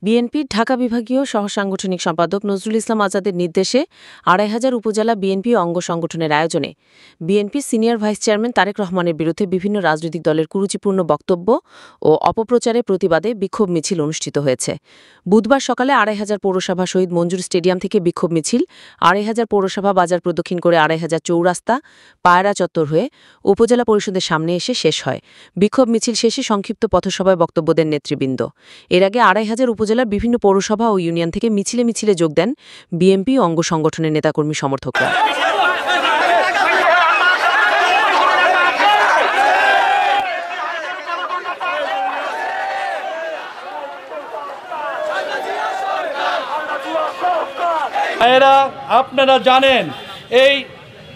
বিএনপির ঢাকা বিভাগীয় সহসাংগঠনিক সম্পাদক নজরুল ইসলাম আজাদের নির্দেশে ২৫০০ উপজেলা বিএনপি অঙ্গ সংগঠনের আয়োজনে BNP senior vice chairman Tarique রহমানের বিরুদ্ধে বিভিন্ন রাজনৈতিক দলের কুরুচিপূর্ণ বক্তব্য ও অপপ্রচারের প্রতিবাদে বিক্ষোভ মিছিল অনুষ্ঠিত হয়েছে। বুধবার সকালে ২৫০০ পৌরসভা শহীদ মঞ্জুর স্টেডিয়াম থেকে বিক্ষোভ মিছিল ২৫০০ পৌরসভা বাজার প্রদক্ষিণ করে ২৫০০ চৌরাস্তা পায়রা চত্বর হয়ে উপজেলা পরিষদের সামনে এসে শেষ হয়। বিক্ষোভ মিছিল শেষে সংক্ষিপ্ত পথসভায় বক্তব্য দেন নেতৃবৃন্দ। এর আগে ২৫০০ উপজেলার বিভিন্ন পৌরসভা ও ইউনিয়ন থেকে মিছিলে মিছিলে যোগ দেন বিএনপি অঙ্গ সংগঠনের নেতাকর্মী সমর্থকরা। আপনারা জানেন এই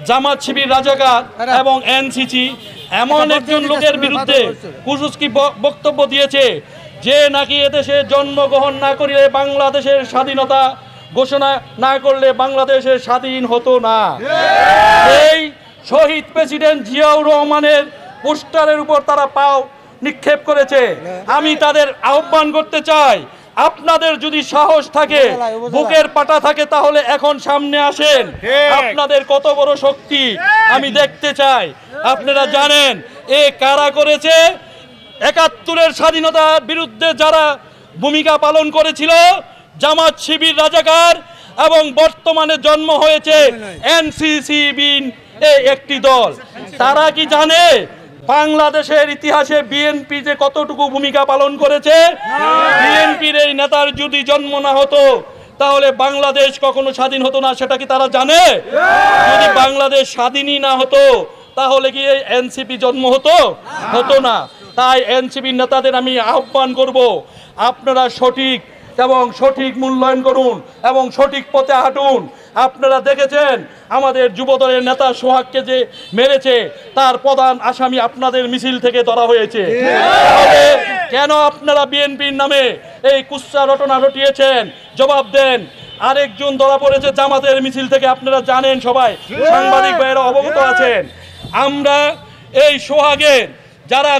জামাত শিবির রাজাকার এবং এনসিসি এমন একজন লোকের বিরুদ্ধে কুচুষ্কি বক্তব্য দিয়েছে যে নাকি এদেশে জন্মগ্রহণ না করলে বাংলাদেশের স্বাধীনতা ঘোষণা না করলে বাংলাদেশের স্বাধীন হতো না। এই শহীদ প্রেসিডেন্ট জিয়াউর রহমানের পোস্টারের উপর তারা পাও নিক্ষেপ করেছে। আমি তাদের আহ্বান করতে চাই, আপনাদের যদি সাহস থাকে, বুকের পাটা থাকে, তাহলে এখন সামনে আসেন। আপনাদের কত বড় শক্তি আমি দেখতে চাই। আপনারা জানেন এ কারা করেছে? ৭১-এর স্বাধীনতার বিরুদ্ধে যারা ভূমিকা পালন করেছিল জামাত শিবির রাজাকার, এবং বর্তমানে জন্ম হয়েছে এনসিসি একটি দল। তারা কি জানে বাংলাদেশের ইতিহাসে বিএনপি যে কতটুকু ভূমিকা পালন করেছে? বিএনপির এই নেতার যদি জন্ম না হতো তাহলে বাংলাদেশ কখনো স্বাধীন হতো না, সেটা কি তারা জানে? যদি বাংলাদেশ স্বাধীনই না হতো তাহলে কি এই এনসিপি জন্ম হতো না। তাই এনসিপির নেতাদের আমি আহ্বান করব, আপনারা সঠিক মূল্যায়ন করুন এবং সঠিক পথে হাঁটুন। আপনারা দেখেছেন আমাদের যুবদলের নেতা সোহাগকে যে মেরেছে তার প্রধান আসামি আপনাদের মিছিল থেকে ধরা হয়েছে। কেন আপনারা বিএনপির নামে এই কুৎসা রটনা রটিয়েছেন? জবাব দেন। আরেকজন ধরা পড়েছে জামাতের মিছিল থেকে, আপনারা জানেন, সবাই সাংবাদিক ভাইয়েরা অবগত আছেন। আমরা এই সোহাগের যারা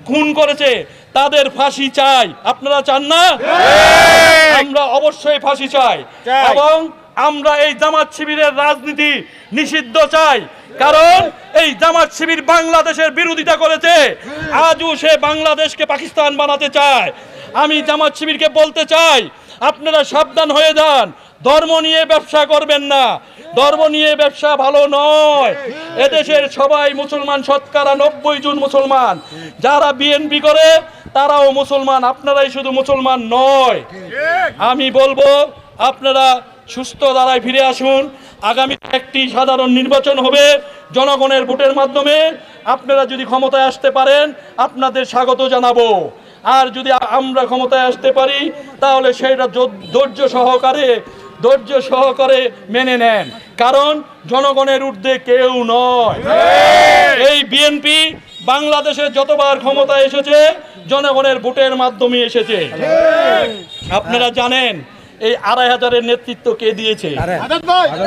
খুন করেছে তাদের ফাঁসি চাই। আপনারা চান না? আমরা অবশ্যই ফাঁসি চাই এবং আমরা এই জামাত শিবিরের রাজনীতি নিষিদ্ধ চাই। কারণ এই জামাত শিবির বাংলাদেশের বিরোধিতা করেছে, আজও সে বাংলাদেশকে পাকিস্তান বানাতে চায়। আমি জামাত শিবিরকে বলতে চাই, আপনারা সাবধান হয়ে যান, ধর্ম নিয়ে ব্যবসা করবেন না। ধর্ম নিয়ে ব্যবসা ভালো নয়। এদেশের সবাই মুসলমান, শতকরা ৯০ জন মুসলমান। যারা বিএনপি করে তারাও মুসলমান, আপনারাই শুধু মুসলমান নয়। আমি বলবো আপনারা সুস্থ ধারায় ফিরে আসুন। আগামী একটি সাধারণ নির্বাচন হবে জনগণের ভোটের মাধ্যমে। আপনারা যদি ক্ষমতায় আসতে পারেন আপনাদের স্বাগত জানাবো, আর যদি আমরা ক্ষমতায় আসতে পারি তাহলে সেটা ধৈর্য সহকারে মেনে নেন, কারণ জনগণের ঊর্ধ্বে কেউ নয়। এই বিএনপি বাংলাদেশে যতবার ক্ষমতায় এসেছে জনগণের ভোটের মাধ্যমে এসেছে। আপনারা জানেন এই ২৫০০-এর নেতৃত্ব কে দিয়েছে?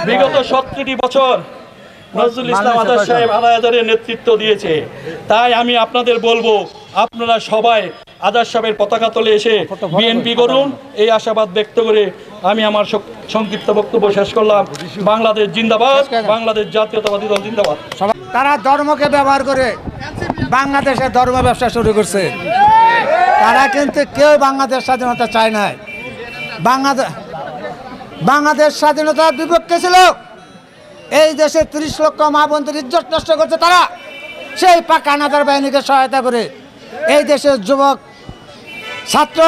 বিগত ১৭টি বছর নজরুল ইসলাম আজাদ সাহেব ২৫০০-এর নেতৃত্ব দিয়েছে। তাই আমি আপনাদের বলবো, আপনারা সবাই আজাদ সাহেবের পতাকা তলে এসে বিএনপি করুন, এই আশাবাদ ব্যক্ত করে আমি আমার সংক্ষিপ্ত বক্তব্য শেষ করলাম। বাংলাদেশ জিন্দাবাদ, বাংলাদেশ জাতীয়তাবাদী দল জিন্দাবাদ। তারা ধর্মকে ব্যবহার করে বাংলাদেশে ধর্ম ব্যবসা শুরু করছে। তারা কিন্তু কেউ বাংলাদেশ স্বাধীনতা চায় না। বাংলাদেশ স্বাধীনতার বিপক্ষে ছিল। এই দেশে ৩০ লক্ষ মা বোনদের ইজ্জত নষ্ট করছে তারা, সেই পাক হানাদার বাহিনীকে সহায়তা করে। এই দেশের যুবক ছাত্র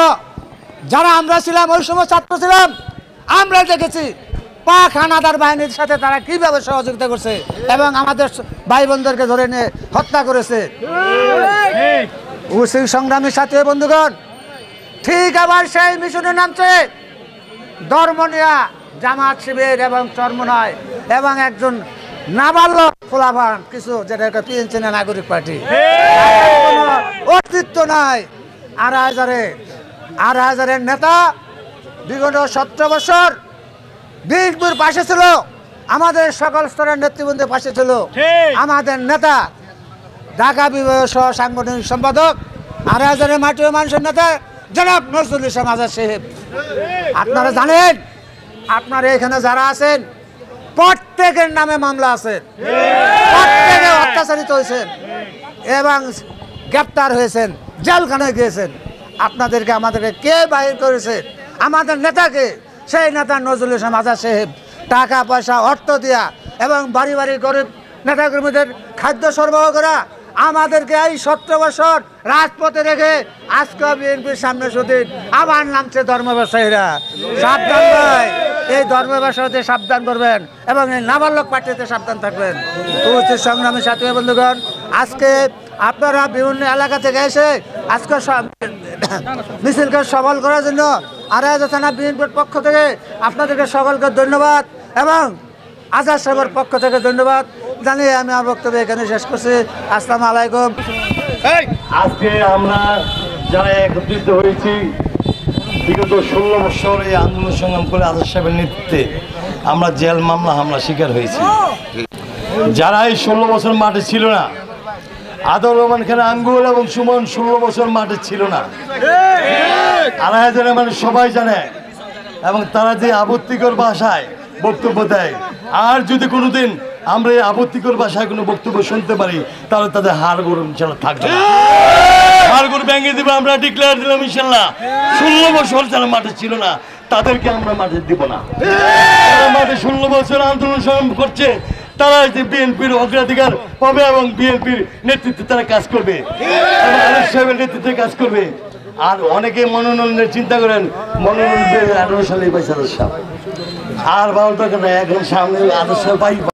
যারা আমরা ছিলাম, ওই সময় ছাত্র ছিলাম, আমরা দেখেছি পাক হানাদার বাহিনীর সাথে তারা কিভাবে সহযোগিতা করছে এবং আমাদের ভাই বোনদেরকে ধরে নিয়ে হত্যা করেছে। সেই সংগ্রামীর সাথে বন্ধুগণ ঠিক আবার সেই মিশনের নামছে ধর্ম নিয়া জামাত শিবির এবং চরমনায় এবং একজন নাবালক খোলাভান কিছু, যেটা পিএনসি নাগরিক পার্টি, অস্তিত্ব নাই। ২৫০০-এর নেতা বিগত ১৭ বছর বিএনপির পাশে ছিল, আমাদের সকল স্তরের নেতৃবৃন্দের পাশে ছিল। আমাদের নেতা ঢাকা বিভাগীয় সহ সাংগঠনিক সম্পাদক ২৫০০-এর মাটি ও মানুষের নেতা জনাব নজরুল ইসলাম আজাদ সাহেব। আপনারা জানেন, আপনারা এখানে যারা আছেন প্রত্যেকের নামে মামলা আছে, প্রত্যেকে অত্যাচারিত হয়েছেন এবং গ্রেপ্তার হয়েছেন, জেলখানায় গিয়েছেন। আপনাদেরকে আমাদেরকে কে বাহির করেছে? আমাদের নেতাকে, সেই নেতা নজরুল ইসলাম আজাদ সাহেব টাকা পয়সা অর্থ দেয়া এবং বাড়ি বাড়ি গরিব নেতাকর্মীদের খাদ্য সরবরাহ করা আমাদেরকে এই 17 বছর রাজপথে রেখে আজকে বিএনপির সামনে সুদিন আবার নামছে ধর্ম ব্যবসায়ীরা। সাবধান ভাই, এই ধর্ম ব্যবসায়ীতে সাবধান করবেন এবং এই নাবালক পার্টিতে সাবধান থাকবেন। উপস্থিত সংগ্রামী সাথী বন্ধুগণ, আজকে আপনারা বিভিন্ন এলাকা থেকে এসে আজকে মিছিলকে সফল করার জন্য আড়াইহাজার থানা বিএনপির পক্ষ থেকে আপনাদেরকে সকলকে ধন্যবাদ এবং আজাদ সাহেবের পক্ষ থেকে ধন্যবাদ জানিয়ে আমি আমার বক্তব্য এখানে শেষ করছি। আসসালামু আলাইকুম। আজকে আমরা যারা একত্রিত হয়েছি, বিগত 16 বছর এই আন্দোলন সংগ্রাম করে আজাদ সাহেবের নেতৃত্বে আমরা জেল মামলা হামলা শিকার হয়েছি। যারা এই 16 বছর মাঠে ছিল না, আদর রহমান খান আঙ্গুল এবং সুমন 16 বছর মাঠে ছিল না, আড়াইহাজারের মানুষ সবাই জানে এবং তারা যে আপত্তিকর ভাষায় বক্তব্য দেয়, আর যদি কোনোদিন আমরা এই আপত্তিকর ভাষায় কোনো বক্তব্য শুনতে পারি তাহলে তাদের হাড় গরু ইনশাল্লাহ থাকবে না, হাড় গরু ভেঙে দেবে। আমরা ডিক্লেয়ার দিলাম ইনশাল্লাহ 16 বছর যারা মাঠে ছিল না তাদেরকে আমরা মাঠে দিব না। যারা মাঠে 16 বছর আন্দোলন সংগ্রাম করছে তারা যে বিএনপির অগ্রাধিকার পাবে এবং বিএনপির নেতৃত্বে তারা কাজ করবে এবং আজাদ সাহেবের নেতৃত্বে কাজ করবে। আর অনেকে মনোনয়নের চিন্তা করেন, মনোনয়ন 18 সালে পাইছে আজাদ সাহেব, আর ভালো দরকার নাই, এখন সামনে আজাদ সাহেব পাই।